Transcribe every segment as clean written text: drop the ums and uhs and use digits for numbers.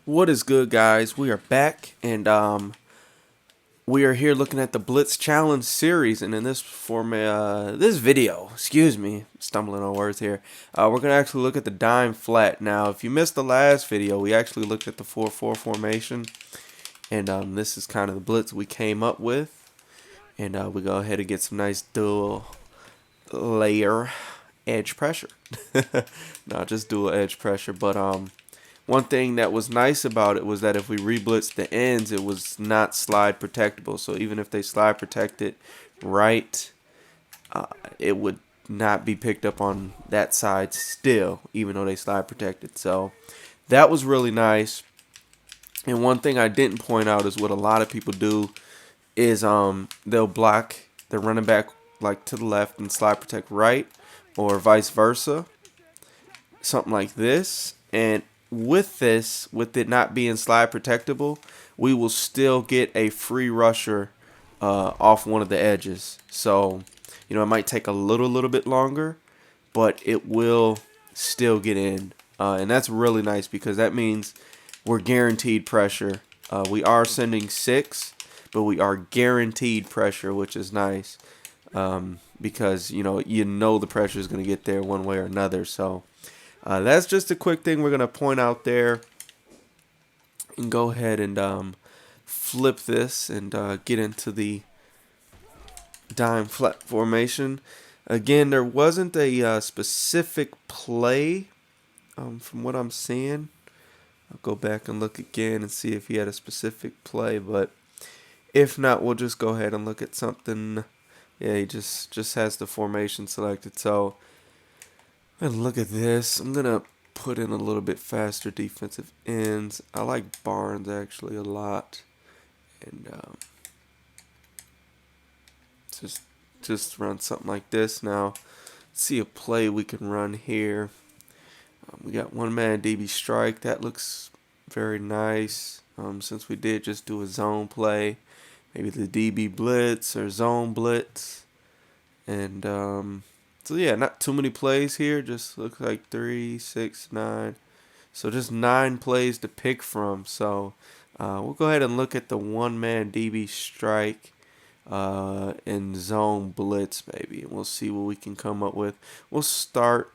What is good, guys? We are back, and we are here looking at the Blitz Challenge series. And in this this video, excuse me, stumbling on words here. We're gonna actually look at the dime flat. Now, if you missed the last video, we actually looked at the 4-4 formation, and this is kind of the blitz we came up with. And we go ahead and get some nice dual layer edge pressure. Not just dual edge pressure, but one thing that was nice about it was that if we re-blitzed the ends, it was not slide protectable. So even if they slide protected right, it would not be picked up on that side still, even though they slide protected. So that was really nice. And one thing I didn't point out is what a lot of people do is they'll block the running back like to the left and slide protect right, or vice versa, something like this. And with this, with it not being slide protectable, we will still get a free rusher off one of the edges. So, it might take a little bit longer, but it will still get in. And that's really nice because that means we're guaranteed pressure. We are sending 6, but we are guaranteed pressure, which is nice because, you know the pressure is going to get there one way or another. So that's just a quick thing we're going to point out there, and go ahead and flip this and get into the dime flat formation. Again, there wasn't a specific play from what I'm seeing. I'll go back and look again and see if he had a specific play, but if not, we'll just go ahead and look at something. Yeah, he just has the formation selected. So and look at this. I'm gonna put in a little bit faster defensive ends. I like Barnes actually a lot, and just run something like this. Now, let's see a play we can run here. We got one man DB strike. That looks very nice. Since we did just do a zone play, maybe the DB blitz or zone blitz, and so yeah, not too many plays here. Just looks like 3, 6, 9. So just 9 plays to pick from. So we'll go ahead and look at the one-man DB strike and zone blitz maybe, and we'll see what we can come up with. We'll start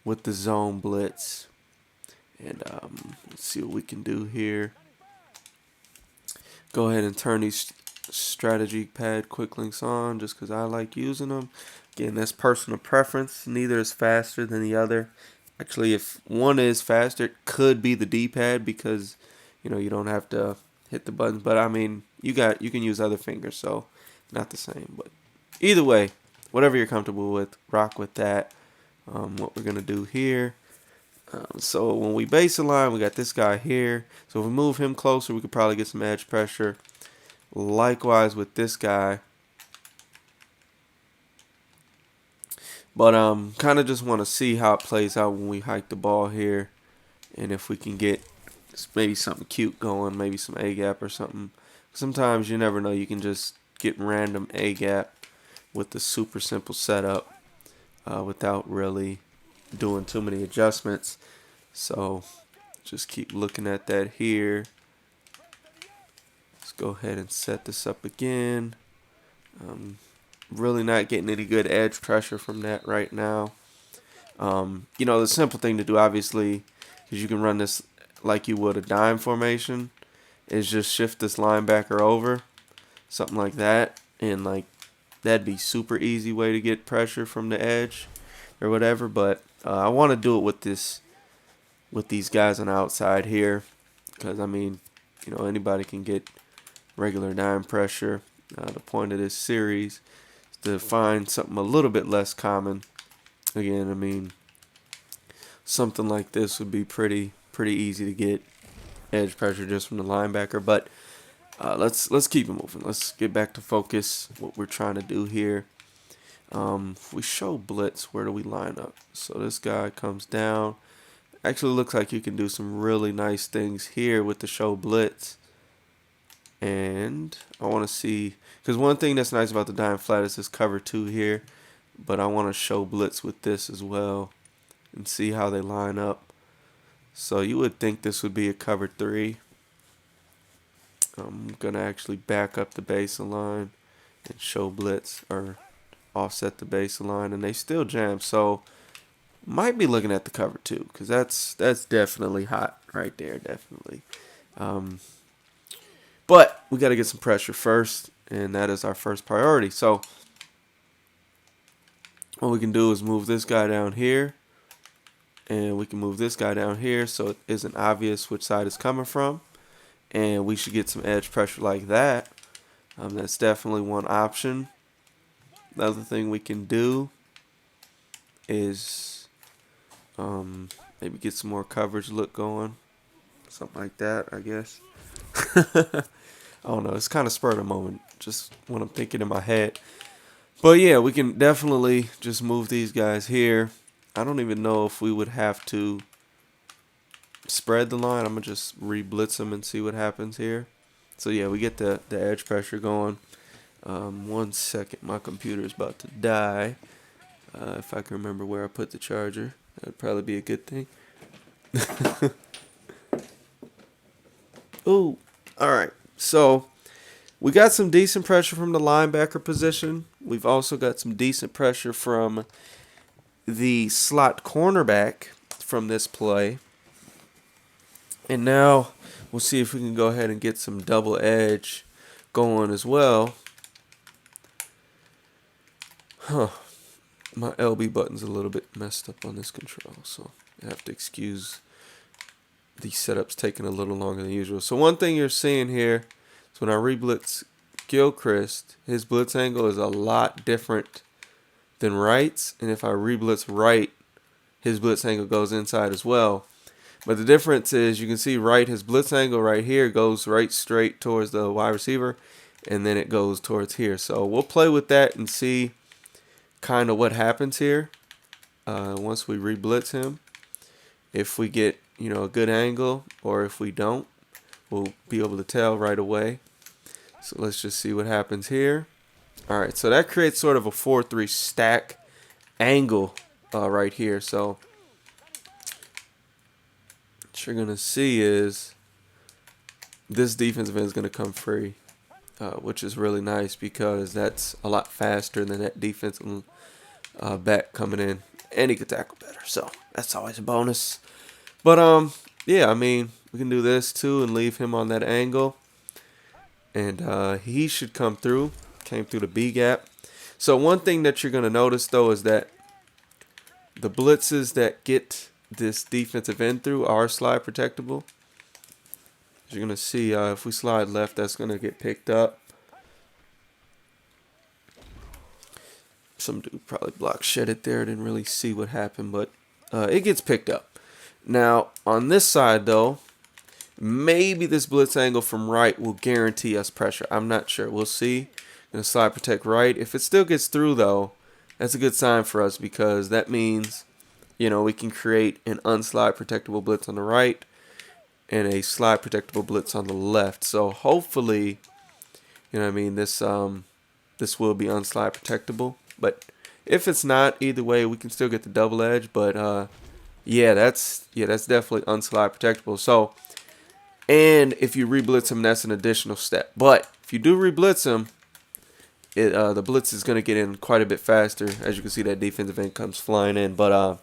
with the zone blitz, and let's see what we can do here. Go ahead and turn these strategy pad quick links on just because I like using them. Again, that's personal preference. Neither is faster than the other. Actually, if one is faster, it could be the D-pad because you don't have to hit the buttons. But I mean, you can use other fingers, so not the same. But either way, whatever you're comfortable with, rock with that. What we're gonna do here. So when we base align, we got this guy here. So if we move him closer, we could probably get some edge pressure. Likewise with this guy. But kind of just want to see how it plays out when we hike the ball here, and if we can get maybe something cute going, maybe some A gap or something. Sometimes you never know, you can just get random A gap with the super simple setup without really doing too many adjustments. So just keep looking at that here. Let's go ahead and set this up again. Really not getting any good edge pressure from that right now. The simple thing to do, obviously, because you can run this like you would a dime formation, is just shift this linebacker over, something like that, and that'd be super easy way to get pressure from the edge or whatever. But I want to do it with these guys on the outside here, because I mean, anybody can get regular dime pressure. The point of this series is to find something a little bit less common. Again, I mean, something like this would be pretty easy to get edge pressure just from the linebacker. But let's keep it moving. Let's get back to focus. What we're trying to do here. If we show blitz, where do we line up? So this guy comes down. Actually looks like you can do some really nice things here with the show blitz. And I want to see, because one thing that's nice about the dime flat is this cover 2 here, but I want to show blitz with this as well and see how they line up. So you would think this would be a cover 3. I'm going to actually back up the baseline and show blitz or offset the baseline, and they still jam. So might be looking at the cover 2 because that's definitely hot right there, definitely. But we got to get some pressure first, and that is our first priority. So what we can do is move this guy down here, and we can move this guy down here so it isn't obvious which side it's coming from, and we should get some edge pressure like that. That's definitely one option. The other thing we can do is maybe get some more coverage look going, something like that, I guess. I don't know, it's kind of spur of the moment, just what I'm thinking in my head. But yeah, we can definitely just move these guys here. I don't even know if we would have to spread the line. I'm going to just re-blitz them and see what happens here. So yeah, we get the edge pressure going. 1 second, my computer is about to die. If I can remember where I put the charger, that would probably be a good thing. Ooh, alright. So we got some decent pressure from the linebacker position. We've also got some decent pressure from the slot cornerback from this play. And now we'll see if we can go ahead and get some double edge going as well. My LB button's a little bit messed up on this control, so you have to excuse these setups taking a little longer than usual. So one thing you're seeing here is when I re-blitz Gilchrist, his blitz angle is a lot different than Wright's, and if I re-blitz Wright, his blitz angle goes inside as well. But the difference is you can see Wright, his blitz angle right here goes right straight towards the wide receiver, and then it goes towards here. So we'll play with that and see kind of what happens here once we re-blitz him. If we get, you know, a good angle, or if we don't, we'll be able to tell right away. So let's just see what happens here. All right, so that creates sort of a 4-3 stack angle right here. So what you're gonna see is this defensive end is gonna come free, which is really nice because that's a lot faster than that defensive back coming in, and he could tackle better. So that's always a bonus. But yeah, I mean, we can do this too and leave him on that angle, and he should come through. Came through the B gap. So one thing that you're gonna notice though is that the blitzes that get this defensive end through are slide protectable. As you're gonna see, if we slide left, that's gonna get picked up. Some dude probably block shedded there. Didn't really see what happened, but it gets picked up. Now on this side though, maybe this blitz angle from right will guarantee us pressure. I'm not sure. We'll see. Gonna slide protect right. If it still gets through though, that's a good sign for us because that means, you know, we can create an unslide protectable blitz on the right and a slide protectable blitz on the left. So hopefully, you know what I mean, this this will be unslide protectable. But if it's not, either way, we can still get the double edge. But yeah, that's definitely unslide protectable. So, and if you re-blitz him, that's an additional step. But if you do re-blitz him, the blitz is going to get in quite a bit faster. As you can see, that defensive end comes flying in. But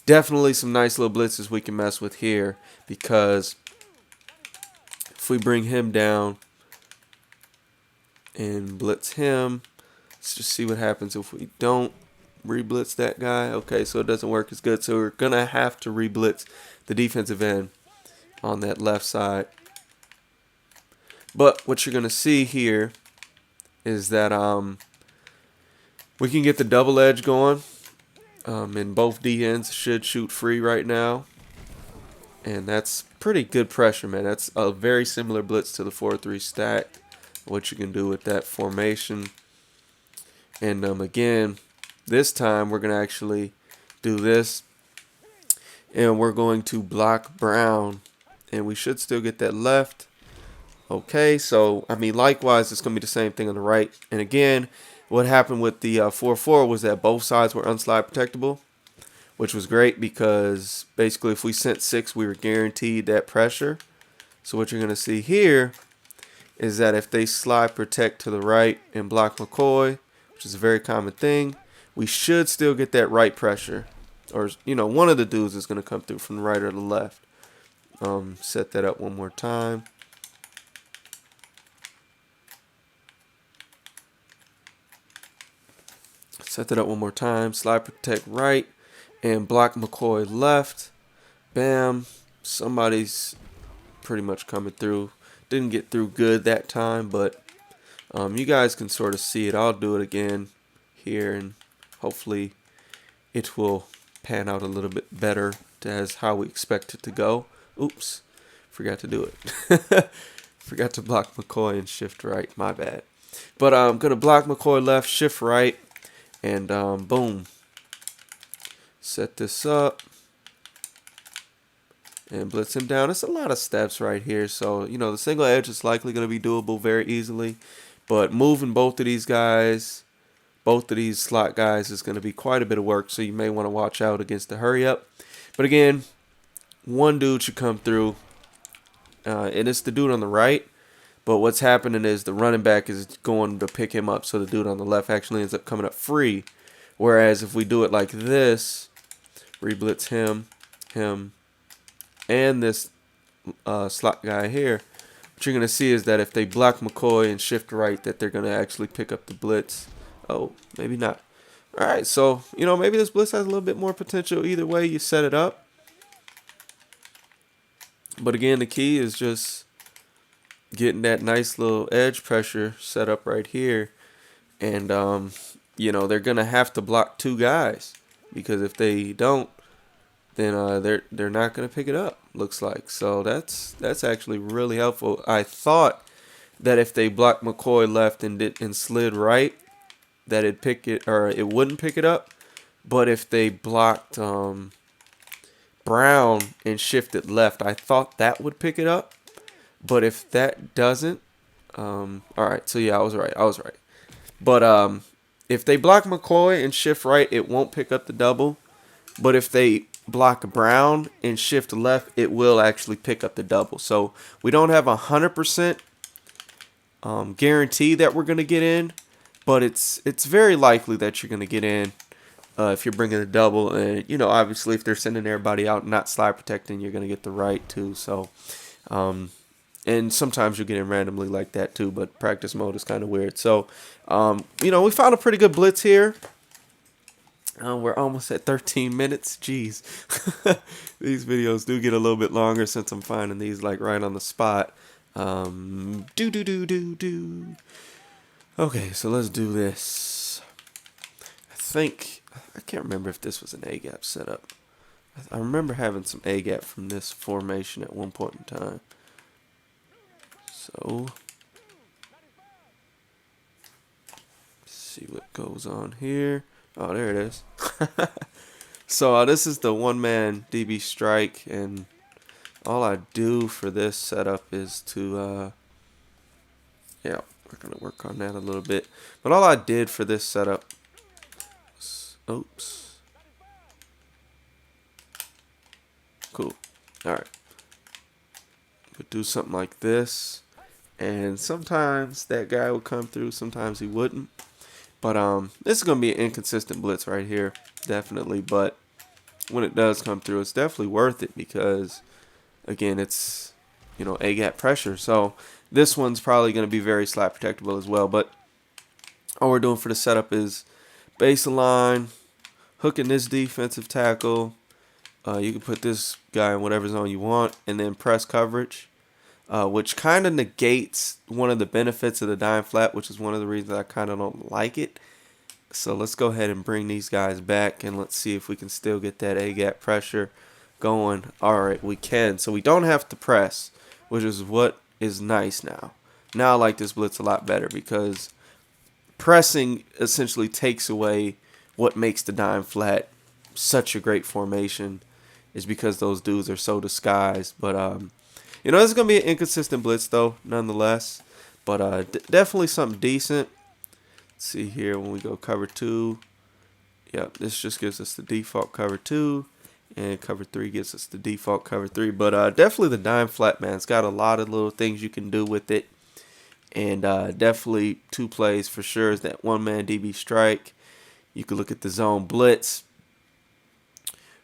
definitely some nice little blitzes we can mess with here, because if we bring him down and blitz him, let's just see what happens if we don't re-blitz that guy. Okay, so it doesn't work as good. So we're going to have to re-blitz the defensive end on that left side. But what you're going to see here is that we can get the double edge going, and both D ends should shoot free right now, and that's pretty good pressure, man. That's a very similar blitz to the 4-3 stack, what you can do with that formation. And again, this time we're gonna actually do this, and we're going to block Brown, and we should still get that left. Okay, so, I mean, likewise, it's going to be the same thing on the right. And again, what happened with the 4-4 was that both sides were unslide protectable. which was great because basically if we sent 6, we were guaranteed that pressure. So what you're going to see here is that if they slide protect to the right and block McCoy, which is a very common thing, we should still get that right pressure. Or, one of the dudes is going to come through from the right or the left. Set that up one more time. Set that up one more time. Slide protect right and block McCoy left. Bam. Somebody's pretty much coming through. Didn't get through good that time, but you guys can sort of see it. I'll do it again here, and hopefully it will pan out a little bit better as how we expect it to go. Oops, forgot to do it. Forgot to block McCoy and shift right. My bad. But I'm going to block McCoy left, shift right, and boom. Set this up. And blitz him down. It's a lot of steps right here. So, the single edge is likely going to be doable very easily. But moving both of these guys, both of these slot guys, is going to be quite a bit of work. So you may want to watch out against the hurry up. But again, one dude should come through. And it's the dude on the right. But what's happening is the running back is going to pick him up. So the dude on the left actually ends up coming up free. Whereas if we do it like this, re-blitz him, and this slot guy here, what you're going to see is that if they block McCoy and shift right, that they're going to actually pick up the blitz. Oh, maybe not. All right, so, maybe this blitz has a little bit more potential either way you set it up. But again, the key is just getting that nice little edge pressure set up right here. And, they're going to have to block 2 guys, because if they don't, then they're not going to pick it up, looks like. So that's actually really helpful. I thought that if they blocked McCoy left and slid right, that it'd pick it, or it wouldn't pick it up. But if they blocked Brown and shifted left, I thought that would pick it up. But if that doesn't, all right. So yeah, I was right. But if they block McCoy and shift right, it won't pick up the double. But if they block Brown and shift left, it will actually pick up the double. So we don't have 100% guarantee that we're going to get in, but it's very likely that you're going to get in if you're bringing a double. And obviously if they're sending everybody out and not slide protecting, you're going to get the right too. So and sometimes you get in randomly like that too, but practice mode is kind of weird. So we found a pretty good blitz here. We're almost at 13 minutes. Jeez. These videos do get a little bit longer since I'm finding these like right on the spot. Okay, so let's do this. I can't remember if this was an A-gap setup. I remember having some A-gap from this formation at one point in time. So, let's see what goes on here. Oh, there it is. So this is the one-man DB strike, and all I do for this setup is to, yeah, we're going to work on that a little bit. But all I did for this setup, oops. Cool. All right. We'll do something like this, and sometimes that guy would come through, sometimes he wouldn't. But this is going to be an inconsistent blitz right here, definitely. But when it does come through, it's definitely worth it because, again, it's, A-gap pressure. So this one's probably going to be very slap protectable as well. But all we're doing for the setup is baseline, hooking this defensive tackle. You can put this guy in whatever zone you want, and then press coverage. Which kind of negates one of the benefits of the dime flat, which is one of the reasons I kind of don't like it. So let's go ahead and bring these guys back, and let's see if we can still get that A-gap pressure going. All right, we can. So we don't have to press, which is what is nice now. Now I like this blitz a lot better because pressing essentially takes away what makes the dime flat such a great formation, is because those dudes are so disguised. But this is going to be an inconsistent blitz, though, nonetheless. But definitely something decent. Let's see here when we go cover 2. Yep, this just gives us the default cover 2, and cover 3 gives us the default cover 3. But definitely the dime flat, man. It's got a lot of little things you can do with it. And definitely 2 plays for sure is that one-man DB strike. You could look at the zone blitz.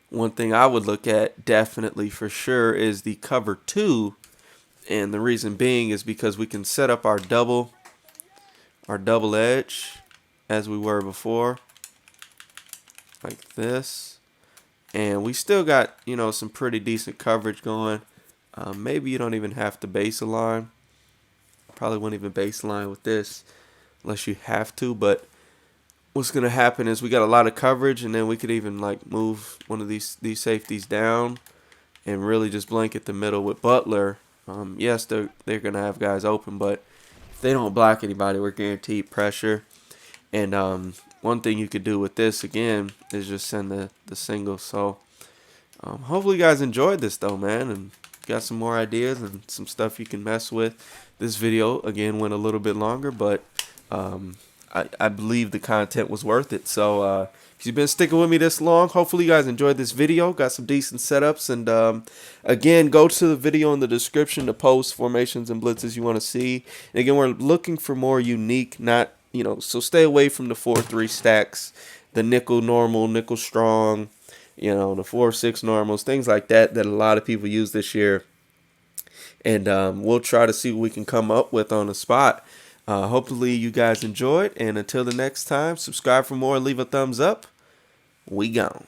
One thing I would look at definitely for sure is the cover 2. And the reason being is because we can set up our double edge as we were before, like this. And we still got, you know, some pretty decent coverage going. Maybe you don't even have to base a line. Probably wouldn't even base a line with this unless you have to. But what's going to happen is we got a lot of coverage, and then we could even like move one of these safeties down and really just blanket the middle with Butler. Yes, they're going to have guys open, but if they don't block anybody, we're guaranteed pressure. And one thing you could do with this, again, is just send the single. So hopefully you guys enjoyed this, though, man, and got some more ideas and some stuff you can mess with. This video, again, went a little bit longer, but I believe the content was worth it. So if you've been sticking with me this long, hopefully you guys enjoyed this video. Got some decent setups. And again, go to the video in the description to post formations and blitzes you want to see. And again, we're looking for more unique, not, you know, so stay away from the 4-3 stacks, the nickel normal, nickel strong, you know, the 4-6 normals, things like that a lot of people use this year. And we'll try to see what we can come up with on the spot. Hopefully you guys enjoyed. And until the next time, subscribe for more and leave a thumbs up. We gone.